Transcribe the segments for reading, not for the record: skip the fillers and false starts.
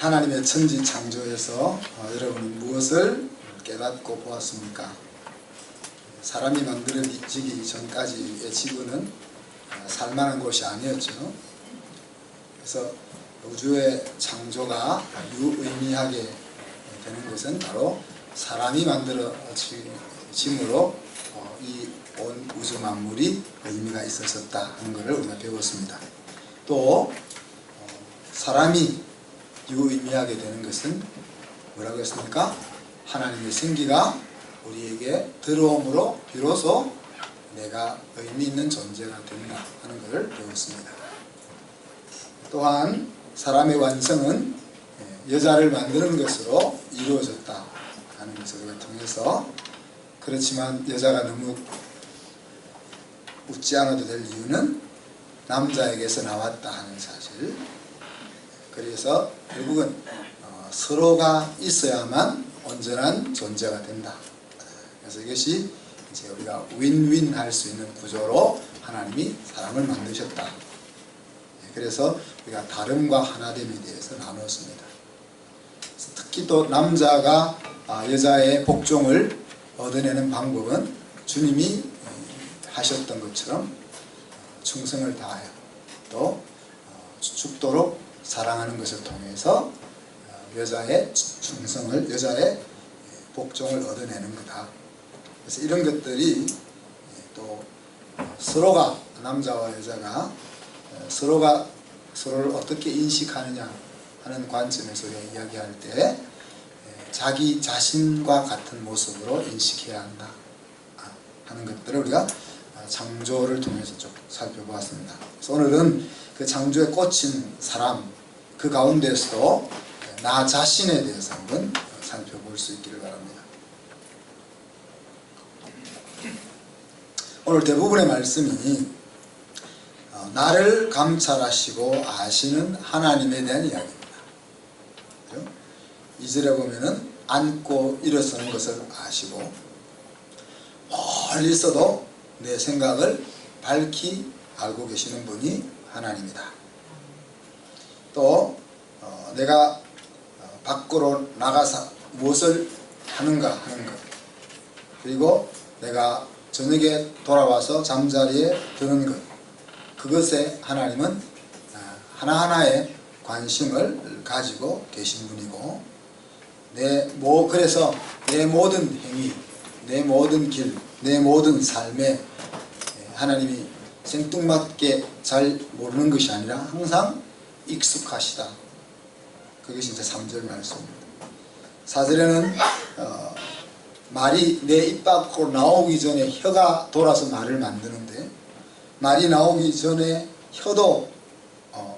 하나님의 천지 창조에서 여러분은 무엇을 깨닫고 보았습니까? 사람이 만들어지기 전까지의 지구는 살만한 곳이 아니었죠. 그래서 우주의 창조가 유의미하게 되는 것은 바로 사람이 만들어짐으로 이 온 우주 만물이 의미가 있었다 하는 것을 우리가 배웠습니다. 또 사람이 유의미하게 되는 것은 뭐라고 했습니까? 하나님의 생기가 우리에게 들어옴으로 비로소 내가 의미 있는 존재가 된다 하는 것을 배웠습니다. 또한 사람의 완성은 여자를 만드는 것으로 이루어졌다 하는 것을 우리가 통해서, 그렇지만 여자가 너무 웃지 않아도 될 이유는 남자에게서 나왔다 하는 사실. 그래서 결국은 서로가 있어야만 온전한 존재가 된다. 그래서 이것이 이제 우리가 윈윈 할 수 있는 구조로 하나님이 사람을 만드셨다. 그래서 우리가 다름과 하나됨에 대해서 나누었습니다. 특히 또 남자가 여자의 복종을 얻어내는 방법은 주님이 하셨던 것처럼 충성을 다하여 또 죽도록 사랑하는 것을 통해서 여자의 충성을, 여자의 복종을 얻어내는 거다. 그래서 이런 것들이 또 서로가, 남자와 여자가 서로가 서로를 어떻게 인식하느냐 하는 관점에서 이야기할 때 자기 자신과 같은 모습으로 인식해야 한다 하는 것들을 우리가 창조를 통해서 좀 살펴보았습니다. 그래서 오늘은 그 창조에 꽂힌 사람, 그 가운데서도 나 자신에 대해서 한번 살펴볼 수 있기를 바랍니다. 오늘 대부분의 말씀이 나를 감찰하시고 아시는 하나님에 대한 이야기입니다. 2절에 보면은 앉고 일어서는 것을 아시고 멀리 있어도 내 생각을 밝히 알고 계시는 분이 하나님이다. 또 내가 밖으로 나가서 무엇을 하는가 하는 것, 그리고 내가 저녁에 돌아와서 잠자리에 드는 것, 그것에 하나님은 하나하나의 관심을 가지고 계신 분이고, 그래서 내 모든 행위, 내 모든 길, 내 모든 삶에 하나님이 생뚱맞게 잘 모르는 것이 아니라 항상 익숙하시다. 그것이 이제 3절 말씀입니다. 4절에는 말이 내 입 밖으로 나오기 전에 혀가 돌아서 말을 만드는데, 말이 나오기 전에 혀도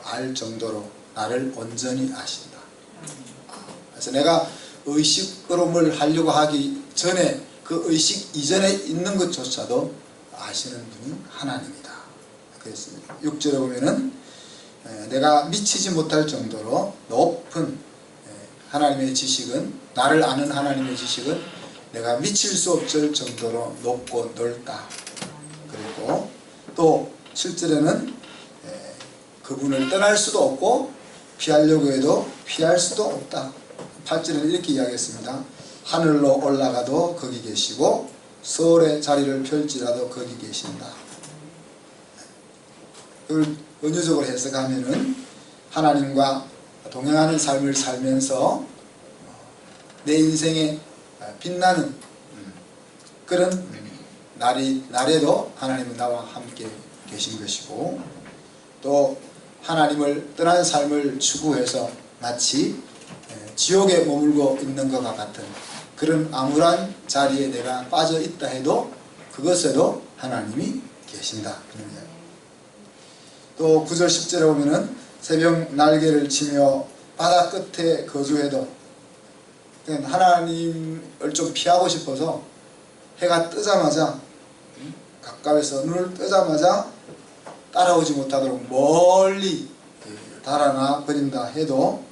알 정도로 나를 온전히 아신다. 그래서 내가 의식으로 뭘 하려고 하기 전에 그 의식 이전에 있는 것조차도 아시는 분이 하나님이다. 그랬습니다. 6절에 보면은 내가 미치지 못할 정도로 높은 하나님의 지식은, 나를 아는 하나님의 지식은 내가 미칠 수 없을 정도로 높고 넓다. 그리고 또 7절에는 그분을 떠날 수도 없고 피하려고 해도 피할 수도 없다. 8절에는 이렇게 이야기했습니다. 하늘로 올라가도 거기 계시고 서울의 자리를 펼지라도 거기 계신다. 이걸 은유적으로 해석하면은 하나님과 동행하는 삶을 살면서 내 인생에 빛나는 그런 날에도 하나님은 나와 함께 계신 것이고, 또 하나님을 떠난 삶을 추구해서 마치 지옥에 머물고 있는 것과 같은 그런 암울한 자리에 내가 빠져 있다 해도 그것에도 하나님이 계신다. 또 9절 10절에 보면은 새벽 날개를 치며 바다 끝에 거주해도, 하나님을 좀 피하고 싶어서 해가 뜨자마자 가까이서 눈을 뜨자마자 따라오지 못하도록 멀리 달아나 버린다 해도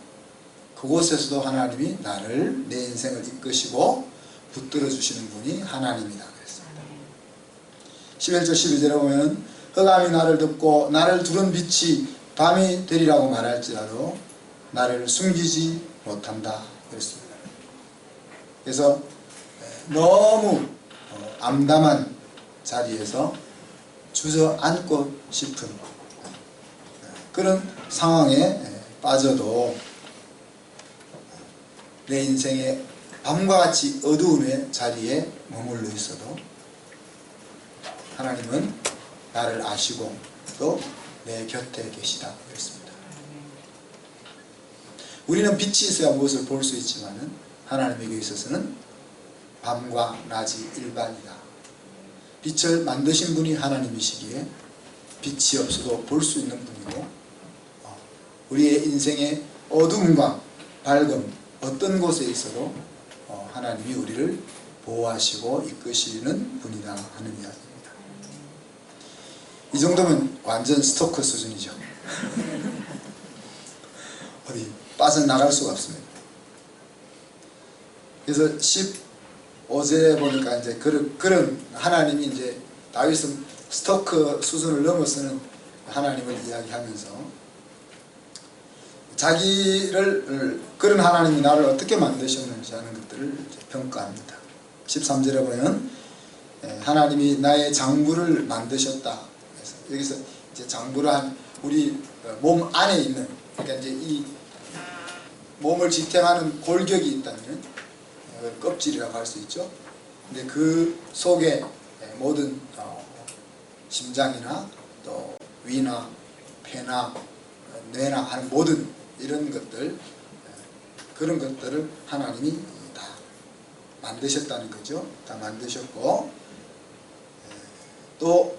그곳에서도 하나님이 나를, 내 인생을 이끄시고 붙들어 주시는 분이 하나님이다 그랬습니다. 11절 12절에 보면 흑암이 나를 덮고 나를 두른 빛이 밤이 되리라고 말할지라도 나를 숨기지 못한다 그랬습니다. 그래서 너무 암담한 자리에서 주저앉고 싶은 그런 상황에 빠져도 내 인생의 밤과 같이 어두운 자리에 머물러 있어도 하나님은 나를 아시고 또 내 곁에 계시다 그랬습니다. 우리는 빛이 있어야 무엇을 볼 수 있지만 하나님에게 있어서는 밤과 낮이 일반이다. 빛을 만드신 분이 하나님이시기에 빛이 없어도 볼 수 있는 분이고, 우리의 인생의 어둠과 밝음 어떤 곳에 있어도 하나님이 우리를 보호하시고 이끄시는 분이다 하는 이야기입니다. 이 정도면 완전 스토커 수준이죠. 어디 빠져나갈 수가 없습니다. 그래서 15절에 보니까 이제 그런 하나님이 이제 다윗은 스토커 수준을 넘어서는 하나님을 이야기하면서 자기를 그런 하나님이 나를 어떻게 만드셨는지 하는 것들을 평가합니다. 13절에 보면 하나님이 나의 장부를 만드셨다. 그래서 여기서 이제 장부를 한 우리 몸 안에 있는, 그러니까 이제 이 몸을 지탱하는 골격이 있다면 껍질이라고 할 수 있죠. 근데 그 속에 모든 심장이나 또 위나 폐나 뇌나 하는 모든 이런 것들, 그런 것들을 하나님이 다 만드셨다는 거죠. 다 만드셨고, 또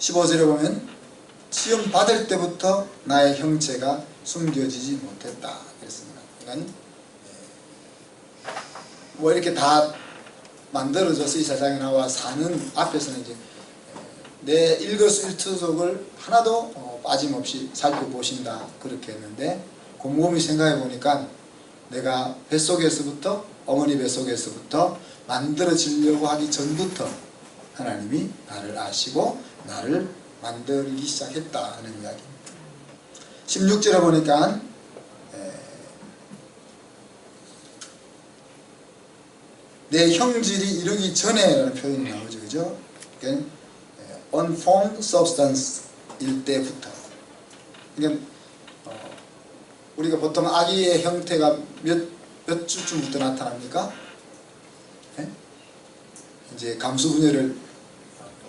15절에 보면 시험 받을 때부터 나의 형체가 숨겨지지 못했다 그랬습니다. 그러니까 뭐 이렇게 다 만들어져서 이 세상에 나와 사는 앞에서는 이제 내 일거수일투족을 하나도 빠짐없이 살펴보신다 그렇게 했는데, 곰곰이 생각해 보니까 내가 뱃속에서부터, 어머니 뱃속에서부터 만들어지려고 하기 전부터 하나님이 나를 아시고 나를 만들기 시작했다 하는 이야기입니다. 16절에 보니까 내 형질이 이르기 전에 라는 표현이 나오죠. 그죠? 그러니까 unformed substance 일 때부터. 그러니까 우리가 보통 아기의 형태가 몇 주쯤부터 나타납니까? 네? 이제 감수분열을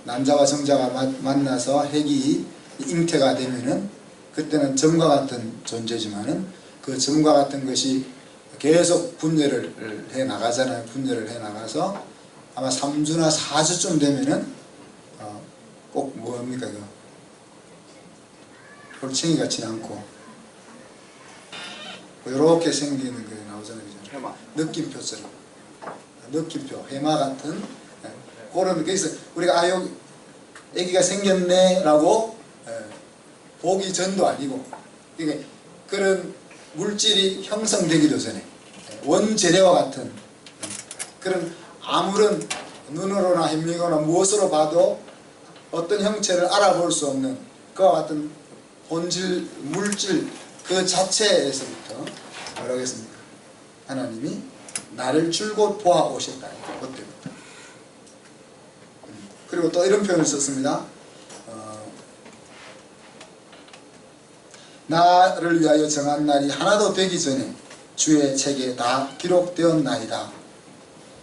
남자와 성자가 만나서 핵이 잉태가 되면은 그때는 점과 같은 존재지만은 그 점과 같은 것이 계속 분열을 해 나가잖아요. 분열을 해 나가서 아마 3주나 4주쯤 되면은 꼭 뭡니까 이거 골챙이 같지는 않고 이렇게 생기는 게 나오잖아요. 그죠? 느낌표처럼, 느낌표, 해마 같은 그런. 그래서 우리가 여기 아기가 생겼네 라고 보기 전도 아니고, 그러니까 그런 물질이 형성되기도 전에 원재료와 같은 그런 아무런 눈으로나 힘이거나 무엇으로 봐도 어떤 형체를 알아볼 수 없는 그와 같은 본질, 물질 그 자체에서부터 뭐라고 했습니까? 하나님이 나를 줄곧 보아오셨다. 그때부터. 그리고 또 이런 표현을 썼습니다. 나를 위하여 정한 날이 하나도 되기 전에 주의 책에 다 기록되었나이다.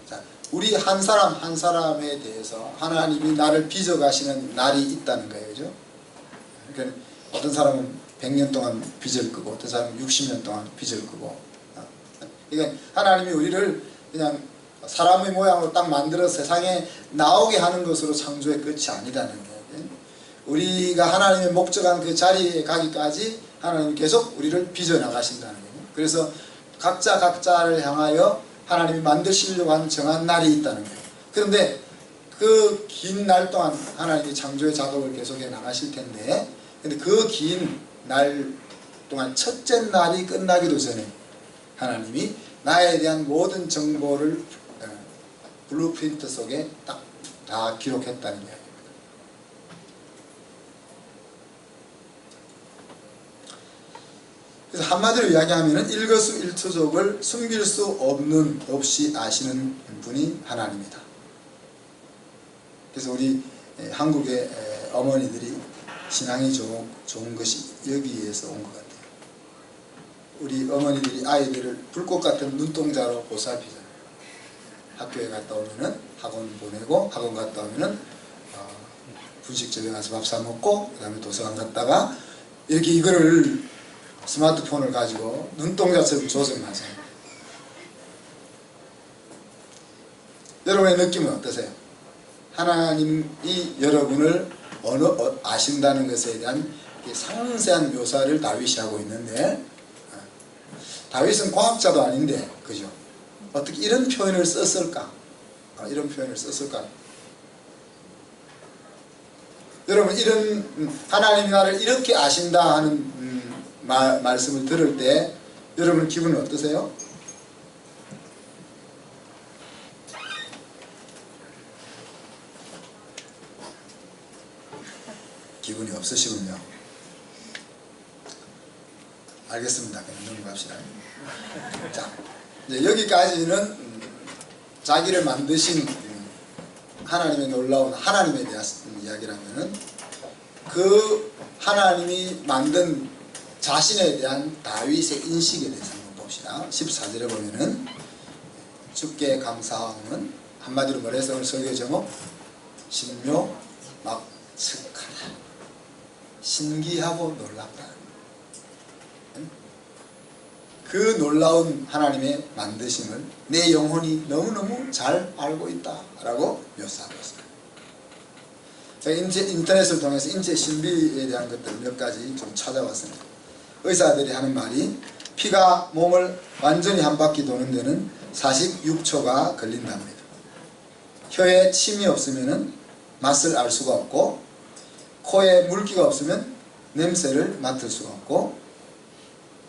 자, 우리 한 사람 한 사람에 대해서 하나님이 나를 빚어가시는 날이 있다는 거예요. 그죠? 그러니까 어떤 사람은 100년 동안 빚을 끄고 어떤 사람은 60년 동안 빚을 끄고, 그러니까 하나님이 우리를 그냥 사람의 모양으로 딱 만들어 세상에 나오게 하는 것으로 창조의 끝이 아니다는 거예요. 우리가 하나님의 목적한 그 자리에 가기까지 하나님이 계속 우리를 빚어나가신다는 거예요. 그래서 각자를 향하여 하나님이 만드시려고 하는 정한 날이 있다는 거예요. 그런데 그 긴 날 동안 하나님이 창조의 작업을 계속해 나가실 텐데, 근데 그 긴 날 동안 첫째 날이 끝나기도 전에 하나님이 나에 대한 모든 정보를 블루프린트 속에 딱 다 기록했다는 이야기입니다. 그래서 한마디로 이야기하면 일거수일투족을 숨길 수 없이 아시는 분이 하나님이다. 그래서 우리 한국의 어머니들이 신앙이 좋은 것이 여기에서 온 것 같아요. 우리 어머니들이 아이들을 불꽃 같은 눈동자로 보살피잖아요. 학교에 갔다 오면은 학원 보내고, 학원 갔다 오면은 분식집에 가서 밥 사 먹고, 그 다음에 도서관 갔다가 이렇게 이거를 스마트폰을 가지고 눈동자처럼 조정하세요. 여러분의 느낌은 어떠세요? 하나님이 여러분을 아신다는 것에 대한 상세한 묘사를 다윗이 하고 있는데, 다윗은 과학자도 아닌데, 그죠? 어떻게 이런 표현을 썼을까? 이런 표현을 썼을까? 여러분, 이런 하나님이 나를 이렇게 아신다 하는 말씀을 들을 때 여러분 기분은 어떠세요? 기분이 없으시군요. 알겠습니다. 그럼 넘어갑시다. 자, 이제 여기까지는 자기를 만드신 하나님의 놀라운 하나님에 대한 이야기라면은, 그 하나님이 만든 자신에 대한 다윗의 인식에 대해서 한번 봅시다. 14절에 보면은 주께 감사함은, 한마디로 말해서 오늘 설교 제목 신묘 막측하다, 신기하고 놀랍다. 그 놀라운 하나님의 만드심을 내 영혼이 너무너무 잘 알고 있다 라고 묘사하고 있습니다. 제가 인터넷을 통해서 인체 신비에 대한 것들 몇 가지 좀 찾아봤습니다. 의사들이 하는 말이, 피가 몸을 완전히 한 바퀴 도는 데는 46초가 걸린답니다. 혀에 침이 없으면 맛을 알 수가 없고, 코에 물기가 없으면 냄새를 맡을 수가 없고,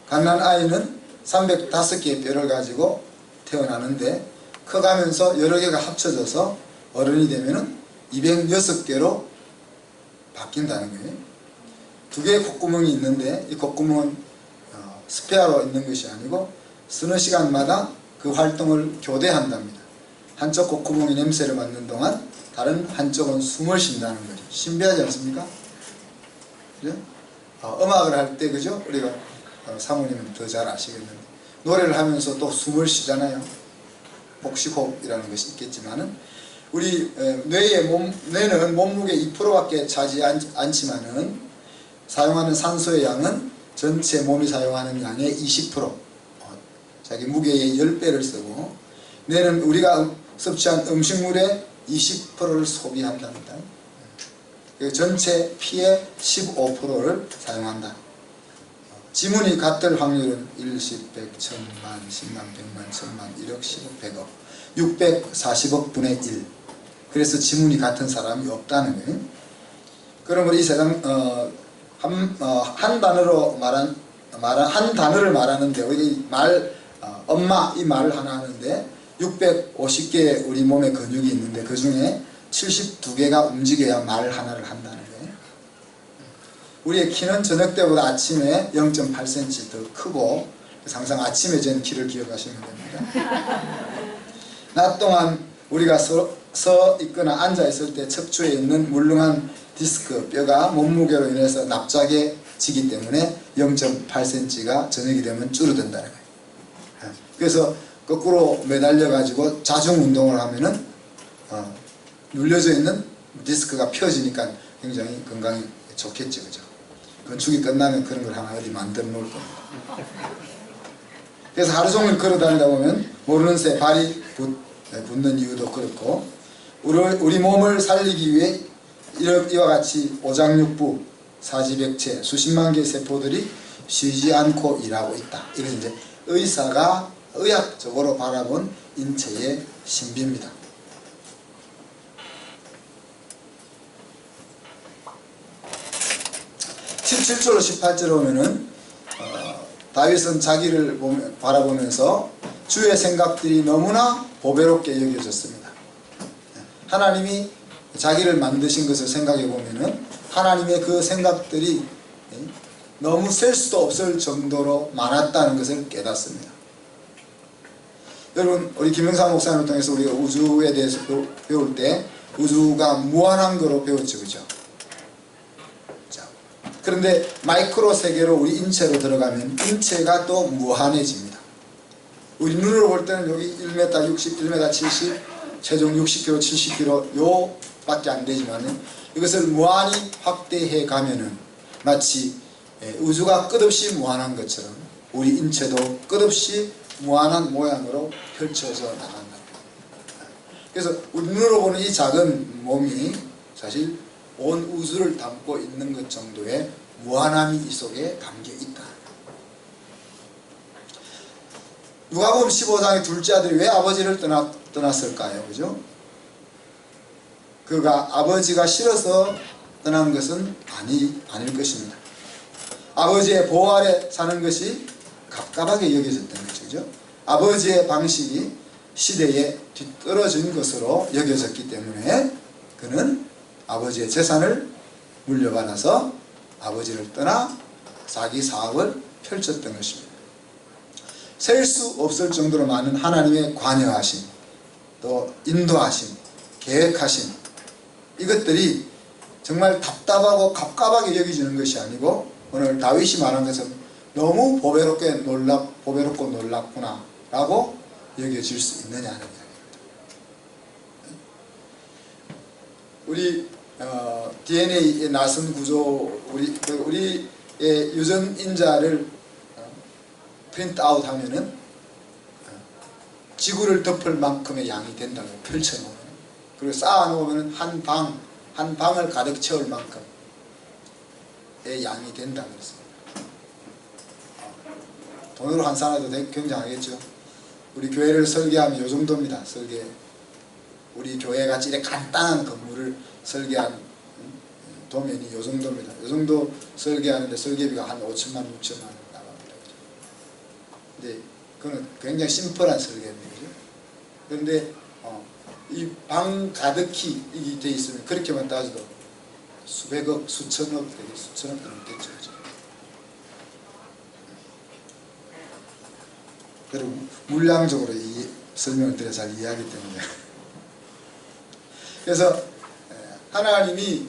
갓난아이는 305개의 뼈를 가지고 태어나는데 커가면서 여러 개가 합쳐져서 어른이 되면 206개로 바뀐다는 거예요. 두 개의 콧구멍이 있는데 이 콧구멍은 스페어로 있는 것이 아니고 서너 시간마다 그 활동을 교대한답니다. 한쪽 콧구멍이 냄새를 맡는 동안 다른 한쪽은 숨을 쉰다는 거죠. 신비하지 않습니까? 그죠? 음악을 할 때, 그죠? 우리가 사모님은 더 잘 아시겠는데, 노래를 하면서 또 숨을 쉬잖아요. 복식호흡이라는 것이 있겠지만은, 우리 뇌는 몸무게 2%밖에 차지 않지만은 사용하는 산소의 양은 전체 몸이 사용하는 양의 20%, 자기 무게의 10배를 쓰고, 뇌는 우리가 섭취한 음식물의 20%를 소비한답니다. 전체 피의 15%를 사용한다. 지문이 같을 확률은 1, 10, 100, 1000만, 10만, 100만, 1000만, 1억, 10억, 100억, 640억 분의 1. 그래서 지문이 같은 사람이 없다는 거예요. 그러므로 이 세상 한 단어로 한 단어를 말하는데, 우리 엄마 이 말을 하나 하는데 650개의 우리 몸에 근육이 있는데 그 중에 72개가 움직여야 말 하나를 한다는 거예요. 우리의 키는 저녁 때보다 아침에 0.8cm 더 크고, 항상 아침에 잰 키를 기억하시면 됩니다. 낮 동안 우리가 서 있거나 앉아 있을 때 척추에 있는 물렁한 디스크 뼈가 몸무게로 인해서 납작해지기 때문에 0.8cm가 저녁이 되면 줄어든다는 거예요. 그래서 거꾸로 매달려 가지고 자중 운동을 하면은 눌려져 있는 디스크가 펴지니까 굉장히 건강이 좋겠죠, 그죠? 건축이 끝나면 그런 걸 하나 어디 만들어 놓을 겁니다. 그래서 하루 종일 걸어 다니다 보면 모르는 새 발이 붙는 이유도 그렇고, 우리 몸을 살리기 위해 이와 같이 오장육부, 사지백체, 수십만 개의 세포들이 쉬지 않고 일하고 있다. 이것은 이제 의사가 의학적으로 바라본 인체의 신비입니다. 17절로 18절에 오면은 다윗은 자기를 바라보면서 주의 생각들이 너무나 보배롭게 여겨졌습니다. 하나님이 자기를 만드신 것을 생각해 보면은 하나님의 그 생각들이 너무 셀 수도 없을 정도로 많았다는 것을 깨닫습니다. 여러분, 우리 김영삼 목사님을 통해서 우리가 우주에 대해서 배울 때 우주가 무한한 거로 배웠죠, 그죠? 자, 그런데 마이크로 세계로 우리 인체로 들어가면 인체가 또 무한해집니다. 우리 눈으로 볼 때는 여기 1m 60, 1m 70, 체중 60kg, 70kg 요 밖에 안 되지만 이것을 무한히 확대해 가면은 마치 우주가 끝없이 무한한 것처럼 우리 인체도 끝없이 무한한 모양으로 펼쳐서 나간다. 그래서 우리 눈으로 보는 이 작은 몸이 사실 온 우주를 담고 있는 것 정도의 무한함이 이 속에 담겨 있다. 누가복음 15장의 둘째 아들이 왜 아버지를 떠났을까요? 그죠? 그가 아버지가 싫어서 떠난 것은 아닐 것입니다. 아버지의 보호 아래 사는 것이 갑갑하게 여겨졌던 거죠. 그죠? 아버지의 방식이 시대에 뒤떨어진 것으로 여겨졌기 때문에 그는 아버지의 재산을 물려받아서 아버지를 떠나 자기 사업을 펼쳤던 것입니다. 셀 수 없을 정도로 많은 하나님의 관여하심, 또 인도하심, 계획하심, 이것들이 정말 답답하고 갑갑하게 여겨지는 것이 아니고 오늘 다윗이 말한 것은 너무 보배롭고 놀랍구나 라고 여겨질 수 있느냐는 이야기입니다. 우리 DNA의 나선 구조, 우리의 유전인자를 프린트아웃 하면은 지구를 덮을 만큼의 양이 된다고 펼쳐놓으면, 그리고 쌓아놓으면 한 방을 가득 채울 만큼의 양이 된다고 했습니다. 돈으로 환산해도 굉장하겠죠. 우리 교회를 설계하면 요 정도입니다. 우리 교회같이 이렇게 간단한 건물을 설계한 도면이 요 정도입니다. 요 정도 설계하는데 설계비가 한 5천만, 6천만 원 나갑니다. 근데 그건 굉장히 심플한 설계입니다. 그런데 이 방 가득히 이게 돼 있으면 그렇게만 따져도 수백억, 수천억 넘겠죠. 그리고 물량적으로 이 설명을 드려 잘 이해하기 때문에 그래서 하나님이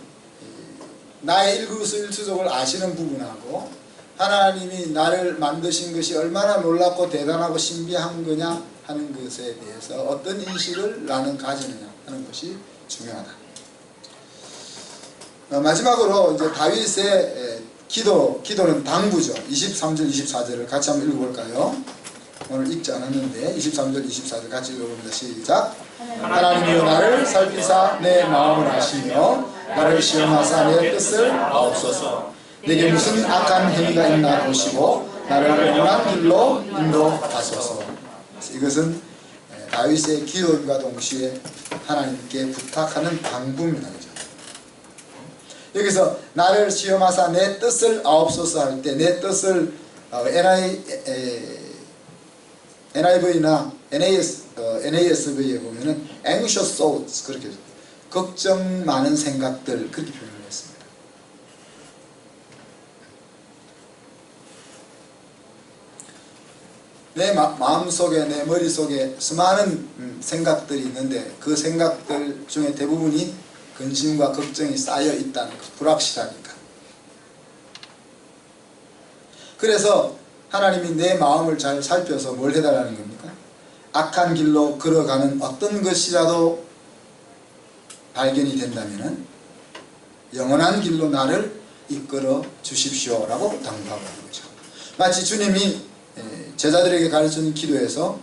나의 일거수일투족을 아시는 부분하고 하나님이 나를 만드신 것이 얼마나 놀랍고 대단하고 신비한 거냐 하는 것에 대해서 어떤 인식을 나는 가지느냐 하는 것이 중요하다. 마지막으로 이제 다윗의 기도는 당부죠. 23절 24절을 같이 한번 읽어볼까요? 오늘 읽지 않았는데 23절 24절 같이 읽어봅니다. 시작. 하나님이여 나를 살피사 내 마음을 아시며 나를 시험하사 내 뜻을 아옵소서. 내게 무슨 악한 행위가 있나 보시고 나를 온전한 길로 인도하소서. 이것은 다윗의 기도과 동시에 하나님께 부탁하는 당부입니다. 그죠? 여기서 나를 시험하사 내 뜻을 아옵소서 할 때 내 뜻을 NIV나 NASV에 보면은 anxious thoughts 그렇게 걱정 많은 생각들 그렇게 표현을 했습니다. 내 마음속에 내 머릿속에 수많은 생각들이 있는데 그 생각들 중에 대부분이 근심과 걱정이 쌓여 있다는 것, 불확실하니까. 그래서 하나님이 내 마음을 잘 살펴서 뭘 해달라는 겁니까? 악한 길로 걸어가는 어떤 것이라도 발견이 된다면 영원한 길로 나를 이끌어 주십시오 라고 당부하고 있는 거죠. 마치 주님이 제자들에게 가르치는 기도에서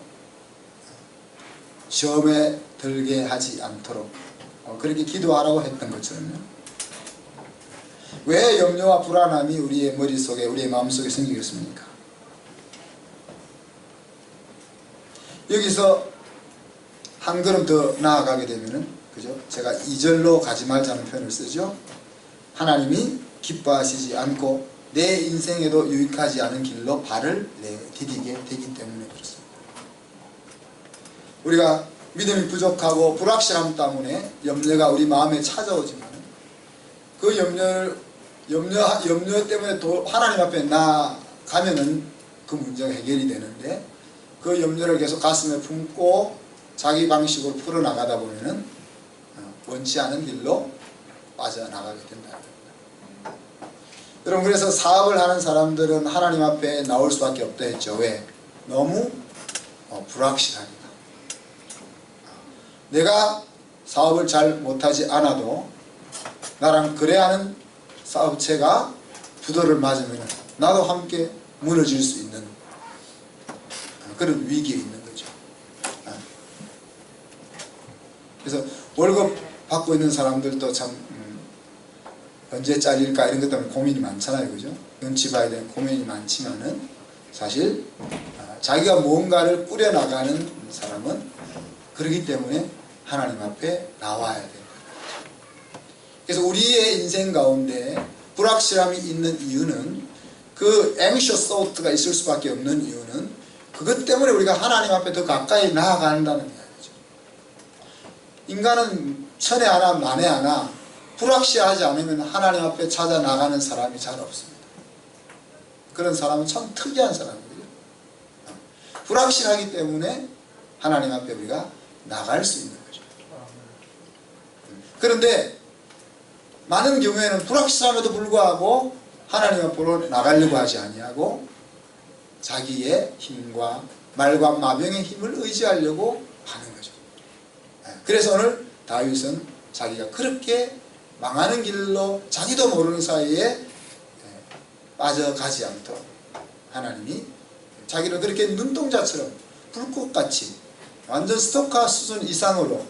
시험에 들게 하지 않도록 그렇게 기도하라고 했던 것처럼요. 왜 염려와 불안함이 우리의 머릿속에 우리의 마음속에 생기겠습니까? 여기서 한 걸음 더 나아가게 되면은 그죠? 제가 2절로 가지 말자는 표현을 쓰죠. 하나님이 기뻐하시지 않고 내 인생에도 유익하지 않은 길로 발을 디디게 되기 때문에 그렇습니다. 우리가 믿음이 부족하고 불확실함 때문에 염려가 우리 마음에 찾아오지만 그 염려를 염려 때문에 또 하나님 앞에 나가면은 그 문제가 해결이 되는데, 그 염려를 계속 가슴에 품고 자기 방식으로 풀어나가다 보면은 원치 않은 길로 빠져나가게 된다. 여러분, 그래서 사업을 하는 사람들은 하나님 앞에 나올 수밖에 없다 했죠. 왜? 너무 불확실하니까. 내가 사업을 잘 못하지 않아도 나랑 거래하는 사업체가 부도를 맞으면 나도 함께 무너질 수 있는 그런 위기에 있는 거죠. 그래서 월급 받고 있는 사람들도 참 언제 잘릴까 이런 것 때문에 고민이 많잖아요. 그죠? 눈치 봐야 되는 고민이 많지만은 사실 자기가 무언가를 꾸려나가는 사람은 그렇기 때문에 하나님 앞에 나와야 됩니다. 그래서 우리의 인생 가운데 불확실함이 있는 이유는, 그 anxious thought가 있을 수밖에 없는 이유는 그것 때문에 우리가 하나님 앞에 더 가까이 나아간다는 이야기죠. 인간은 천에 하나 만에 하나 불확실하지 않으면 하나님 앞에 찾아 나가는 사람이 잘 없습니다. 그런 사람은 참 특이한 사람이에요. 불확실하기 때문에 하나님 앞에 우리가 나갈 수 있는 거죠. 그런데 많은 경우에는 불확실함에도 불구하고 하나님 앞으로 나가려고 하지 아니하고 자기의 힘과 말과 마병의 힘을 의지하려고 하는 거죠. 그래서 오늘 다윗은 자기가 그렇게 망하는 길로 자기도 모르는 사이에 빠져가지 않도록 하나님이 자기를 그렇게 눈동자처럼 불꽃같이 완전 스토커 수준 이상으로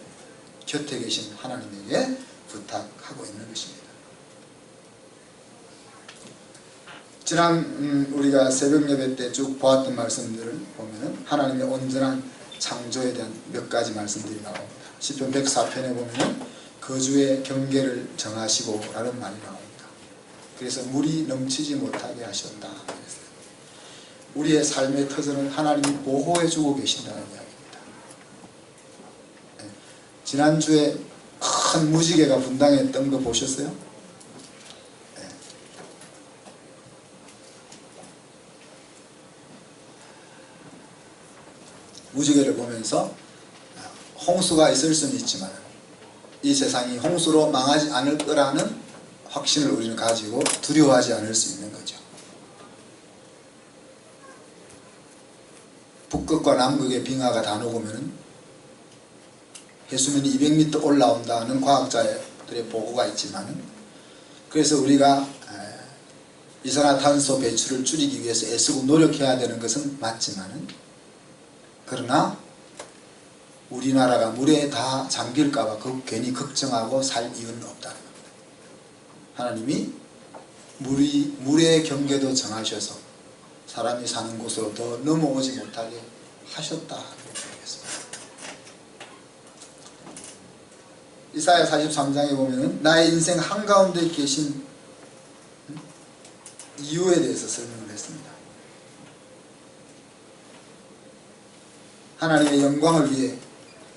곁에 계신 하나님에게 부탁하고 있는 것입니다. 지난 우리가 새벽 예배 때 쭉 보았던 말씀들을 보면은 하나님의 온전한 창조에 대한 몇 가지 말씀들이 나옵니다. 시편 104편에 보면은 거주의 경계를 정하시고 라는 말이 나옵니다. 그래서 물이 넘치지 못하게 하셨다. 우리의 삶의 터전을 하나님이 보호해주고 계신다는 이야기입니다. 지난주에 큰 무지개가 분당했던 거 보셨어요? 무지개를 보면서 홍수가 있을 수는 있지만 이 세상이 홍수로 망하지 않을 거라는 확신을 우리는 가지고 두려워하지 않을 수 있는 거죠. 북극과 남극의 빙하가 다 녹으면 해수면이 200m 올라온다는 과학자들의 보고가 있지만, 그래서 우리가 이산화탄소 배출을 줄이기 위해서 애쓰고 노력해야 되는 것은 맞지만, 그러나 우리나라가 물에 다 잠길까봐 괜히 걱정하고 살 이유는 없다는 겁니다. 하나님이 물의 경계도 정하셔서 사람이 사는 곳으로 더 넘어오지 못하게 하셨다. 이사야 43장에 보면은 나의 인생 한가운데 계신 이유에 대해서 설명을 했습니다. 하나님의 영광을 위해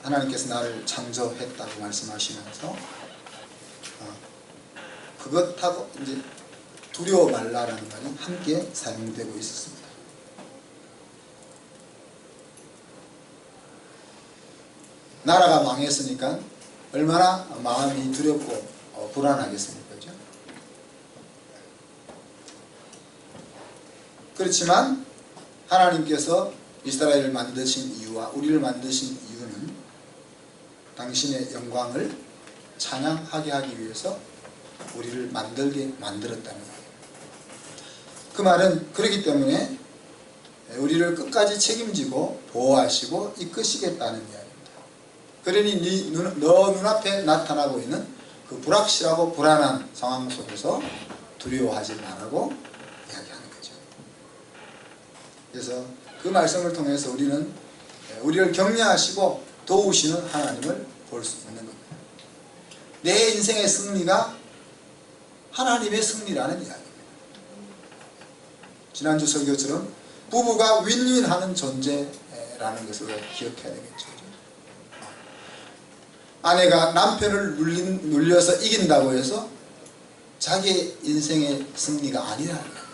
하나님께서 나를 창조했다고 말씀하시면서 그것하고 이제 두려워 말라라는 말이 함께 사용되고 있었습니다. 나라가 망했으니까 얼마나 마음이 두렵고 불안하겠습니까? 그렇죠? 그렇지만 하나님께서 이스라엘을 만드신 이유와 우리를 만드신 이유는 당신의 영광을 찬양하게 하기 위해서 우리를 만들게 만들었다는 거예요. 그 말은 그렇기 때문에 우리를 끝까지 책임지고 보호하시고 이끄시겠다는 이야기입니다. 그러니 너 눈앞에 나타나고 있는 그 불확실하고 불안한 상황 속에서 두려워하지 말라고 이야기하는 거죠. 그래서 그 말씀을 통해서 우리는 우리를 격려하시고 도우시는 하나님을 볼 수 있는 겁니다. 내 인생의 승리가 하나님의 승리라는 이야기입니다. 지난주 설교처럼 부부가 윈윈하는 존재라는 것을 기억해야 되겠죠. 아내가 남편을 눌려서 이긴다고 해서 자기의 인생의 승리가 아니라는 거예요.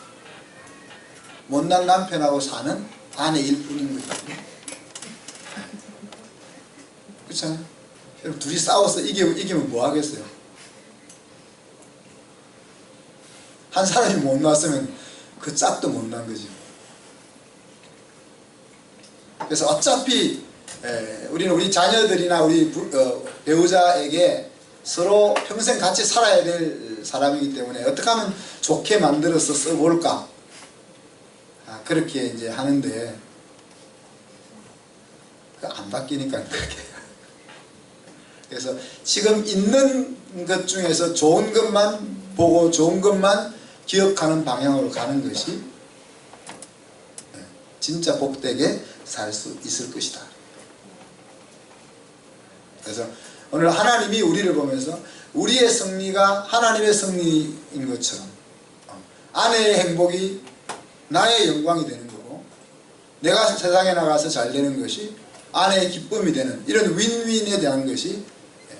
못난 남편하고 사는 아내일 뿐인 거예요. 그렇잖아요. 여러분 둘이 싸워서 이기면 뭐 하겠어요? 한 사람이 못났으면 그 짝도 못난 거지. 그래서 어차피 우리는 우리 자녀들이나 우리 배우자에게 서로 평생 같이 살아야 될 사람이기 때문에 어떻게 하면 좋게 만들어서 써볼까, 그렇게 이제 하는데 안 바뀌니까 그렇게. 그래서 지금 있는 것 중에서 좋은 것만 보고 좋은 것만 기억하는 방향으로 가는 것이 진짜 복되게 살 수 있을 것이다. 그래서 오늘 하나님이 우리를 보면서 우리의 승리가 하나님의 승리인 것처럼 아내의 행복이 나의 영광이 되는 거고, 내가 세상에 나가서 잘 되는 것이 아내의 기쁨이 되는, 이런 윈윈에 대한 것이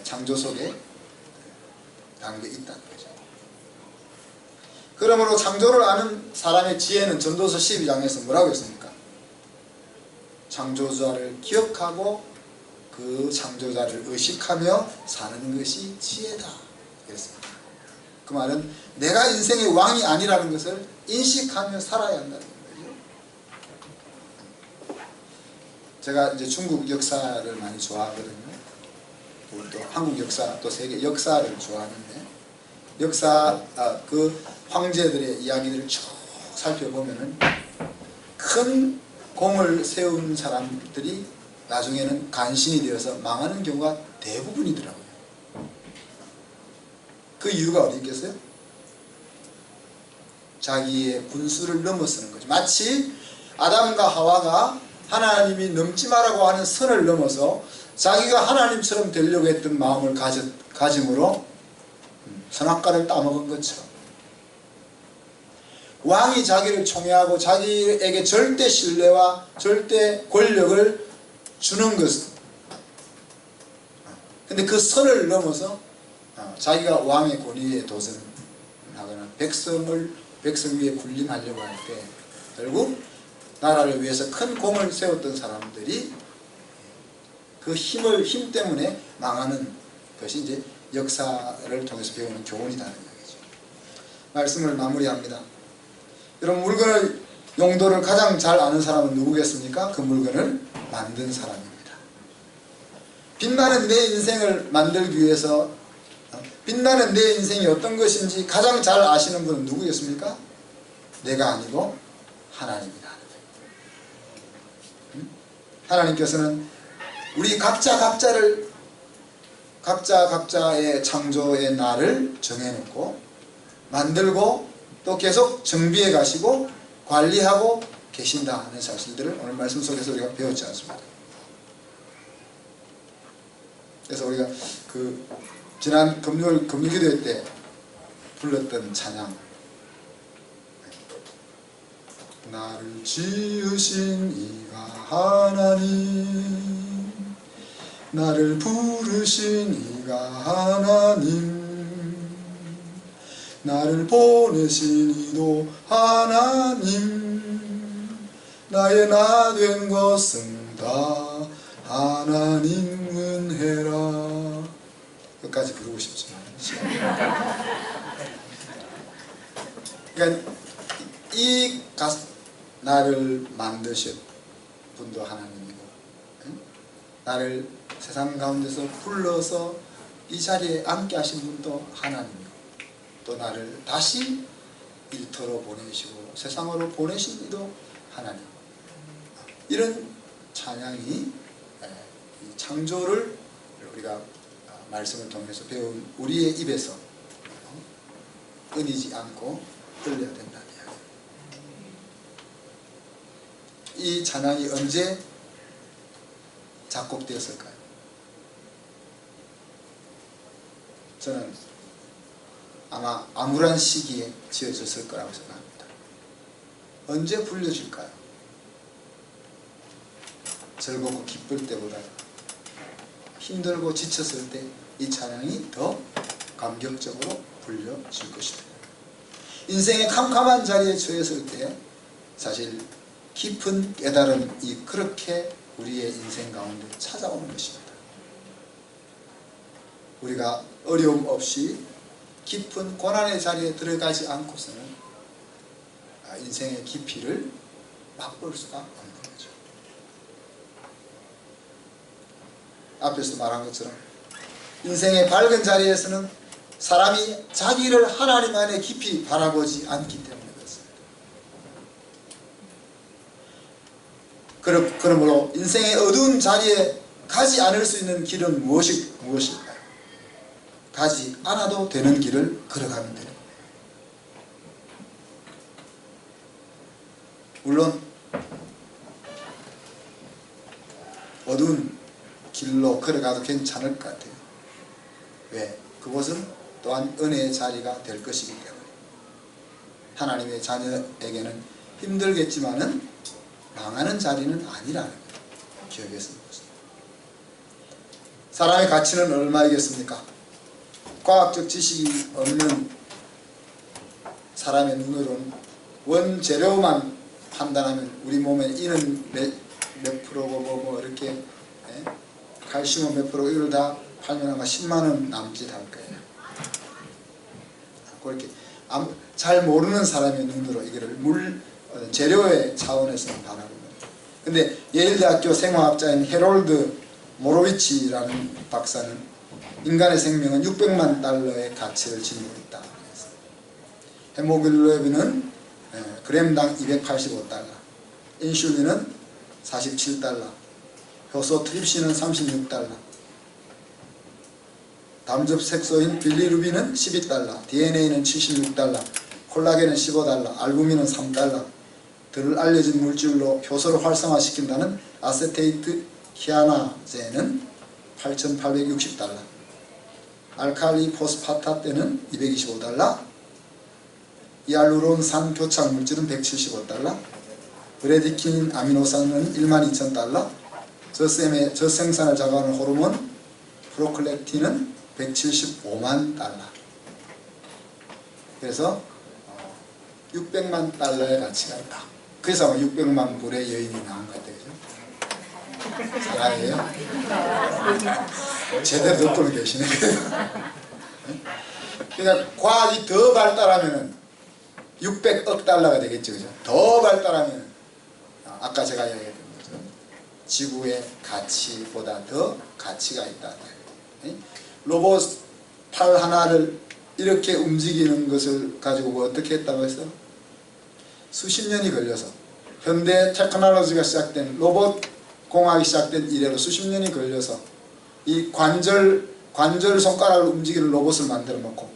창조 속에 담겨 있다는 거죠. 그러므로 창조를 아는 사람의 지혜는 전도서 12장에서 뭐라고 했습니까? 창조자를 기억하고 그 창조자를 의식하며 사는 것이 지혜다 그랬습니다. 그 말은 내가 인생의 왕이 아니라는 것을 인식하며 살아야 한다는 거죠. 제가 이제 중국 역사를 많이 좋아하거든요. 또 한국 역사, 또 세계 역사를 좋아하는데, 그 황제들의 이야기들을 쭉 살펴보면은 큰 공을 세운 사람들이 나중에는 간신이 되어서 망하는 경우가 대부분이더라고요. 그 이유가 어디 있겠어요? 자기의 분수를 넘어서는 거죠. 마치 아담과 하와가 하나님이 넘지 마라고 하는 선을 넘어서 자기가 하나님처럼 되려고 했던 마음을 가짐으로 선악과를 따먹은 것처럼, 왕이 자기를 총애하고 자기에게 절대 신뢰와 절대 권력을 주는 것은, 근데 그 선을 넘어서 자기가 왕의 권위에 도전하거나 백성 위에 군림하려고 할 때 결국 나라를 위해서 큰 공을 세웠던 사람들이 그 힘 때문에 망하는 것이 이제 역사를 통해서 배우는 교훈이라는 이야기죠. 말씀을 마무리합니다. 여러분, 물건을 용도를 가장 잘 아는 사람은 누구겠습니까? 그 물건을 만든 사람입니다. 빛나는 내 인생을 만들기 위해서 빛나는 내 인생이 어떤 것인지 가장 잘 아시는 분은 누구겠습니까? 내가 아니고 하나님이다. 하나님께서는 우리 각자의 창조의 날을 정해놓고 만들고 또 계속 정비해 가시고 관리하고 계신다는 사실들을 오늘 말씀 속에서 우리가 배웠지 않습니까? 그래서 우리가 그 지난 금요기도회 때 불렀던 찬양, 나를 지으신 이가 하나님, 나를 부르신 이가 하나님, 나를 보내신 이도 하나님, 나의 나 된 것은 다 하나님 은혜라. 끝까지 부르고 싶지만 그러니까 이 나를 만드신 분도 하나님이고, 나를 세상 가운데서 불러서 이 자리에 앉게 하신 분도 하나님이고, 또 나를 다시 일터로 보내시고 세상으로 보내신 이도 하나님. 이런 찬양이 이 창조를 우리가 말씀을 통해서 배운 우리의 입에서 끊이지 않고 흘려야 된다는 이야기. 이 찬양이 언제 작곡되었을까요? 저는 아마 암울한 시기에 지어졌을 거라고 생각합니다. 언제 불려질까요? 즐겁고 기쁠 때보다 힘들고 지쳤을 때 이 찬양이 더 감격적으로 불려질 것입니다. 인생의 캄캄한 자리에 처했을 때 사실 깊은 깨달음이 그렇게 우리의 인생 가운데 찾아오는 것입니다. 우리가 어려움 없이 깊은 고난의 자리에 들어가지 않고서는 인생의 깊이를 맛볼 수가 없는 거죠. 앞에서 말한 것처럼 인생의 밝은 자리에서는 사람이 자기를 하나님 안에 깊이 바라보지 않기 때문에 그렇습니다. 그러므로 인생의 어두운 자리에 가지 않을 수 있는 길은 무엇일까요? 가지 않아도 되는 길을 걸어가면 됩니다. 물론 어두운 길로 걸어가도 괜찮을 것 같아요. 왜? 그곳은 또한 은혜의 자리가 될 것이기 때문에 하나님의 자녀에게는 힘들겠지만은 망하는 자리는 아니라는 걸 기억했으면 좋겠습니다. 사람의 가치는 얼마이겠습니까? 과학적 지식이 없는 사람의 눈으로는 원재료만 판단하면 우리 몸에 이는 몇 프로고 뭐 이렇게 칼슘은 몇 프로 이걸 다 팔면 아마 10만원 남짓할 거예요. 그렇게 잘 모르는 사람의 눈으로 이거를 재료의 차원에서 바라봅니다. 근데 예일대학교 생화학자인 헤롤드 모로위치라는 박사는 인간의 생명은 600만 달러의 가치를 지니고 있다. 헤모글로빈은 그램당 285달러, 인슐린은 47달러, 효소 트립신은 36달러, 담즙색소인 빌리루빈은 12달러, DNA는 76달러, 콜라겐은 15달러, 알부민은 3달러, 덜 알려진 물질로 효소를 활성화시킨다는 아세테이트 히아나제는 8,860달러, 알칼리 포스파타테는 225달러, 히알루론산 교착 물질은 175달러, 브레디킨 아미노산은 12,000달러, 저생산을 자극하는 호르몬 프로클렉틴은 175만 달러. 그래서 600만 달러의 가치가 있다. 그래서 600만 불의 여인이 나온 것 같아요. 사랑해요? 제대로 듣고 계시네. 그러니까 과학이 더 발달하면 600억 달러가 되겠죠. 그죠? 더 발달하면 아까 제가 이야기했던 것처럼 지구의 가치보다 더 가치가 있다. 로봇 팔 하나를 이렇게 움직이는 것을 가지고 어떻게 했다고 했어? 수십 년이 걸려서 현대 테크놀로지가 시작된 로봇 공학이 시작된 이래로 수십 년이 걸려서 이 관절 손가락을 움직이는 로봇을 만들어 놓고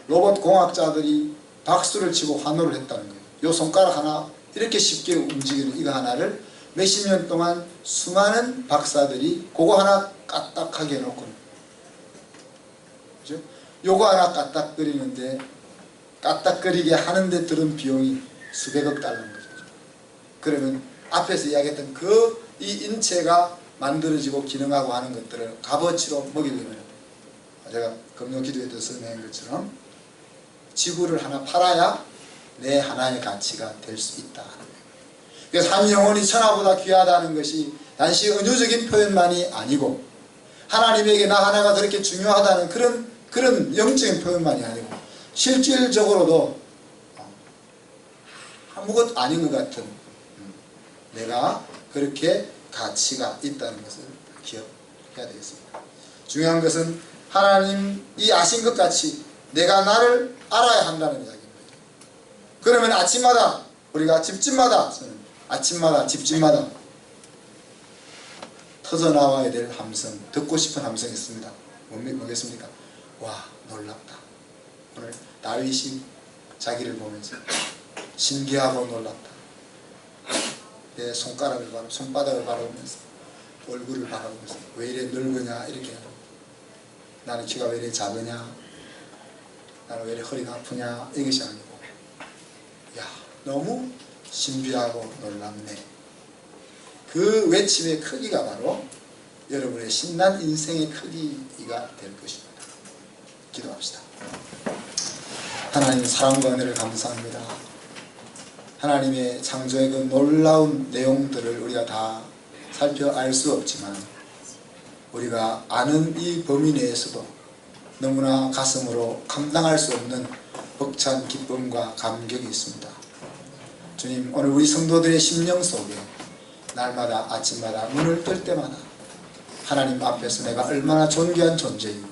로봇 공학자들이 박수를 치고 환호를 했다는 거예요. 이 손가락 하나 이렇게 쉽게 움직이는 이거 하나를 몇십 년 동안 수많은 박사들이 그거 하나 까딱하게 해놓고, 그죠? 요거 하나 까딱거리는데 까딱거리게 하는데 들은 비용이 수백억 달러인 거죠. 그러면 앞에서 이야기했던 이 인체가 만들어지고 기능하고 하는 것들을 값어치로 먹이려면 제가 금요 기도에 설명한 것처럼 지구를 하나 팔아야 내 하나의 가치가 될 수 있다. 그래서 한 영혼이 천하보다 귀하다는 것이 단지 은유적인 표현만이 아니고 하나님에게 나 하나가 그렇게 중요하다는 그런 영적인 표현만이 아니고 실질적으로도 아무것도 아닌 것 같은 내가 그렇게 가치가 있다는 것을 기억해야 되겠습니다. 중요한 것은 하나님이 아신 것 같이 내가 나를 알아야 한다는 이야기입니다. 그러면 아침마다 우리가 집집마다 터져나와야 될 함성, 듣고 싶은 함성이 있습니다. 뭐겠습니까? 와, 놀랍다. 오늘 다윗이 자기를 보면서 신기하고 놀랍다. 내 손바닥을 바라보면서 얼굴을 바라보면서 왜 이래 늙으냐 이렇게 하고, 나는 키가 왜 이래 작으냐, 나는 왜 이래 허리가 아프냐, 이것이 아니고 야, 너무 신비하고 놀랍네. 그 외침의 크기가 바로 여러분의 신난 인생의 크기가 될 것입니다. 기도합시다. 하나님 사랑과 은혜를 감사합니다. 하나님의 창조의 그 놀라운 내용들을 우리가 다 살펴 알 수 없지만 우리가 아는 이 범위 내에서도 너무나 가슴으로 감당할 수 없는 벅찬 기쁨과 감격이 있습니다. 주님, 오늘 우리 성도들의 심령 속에 날마다 아침마다 문을 뜰 때마다 하나님 앞에서 내가 얼마나 존귀한 존재이고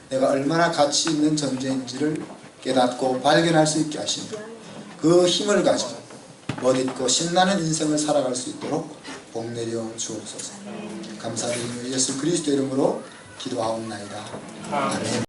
내가 얼마나 가치 있는 존재인지를 깨닫고 발견할 수 있게 하시며 그 힘을 가지고 멋있고 신나는 인생을 살아갈 수 있도록 복내려 주옵소서. 감사드리며 예수 그리스도 이름으로 기도하옵나이다. 아멘.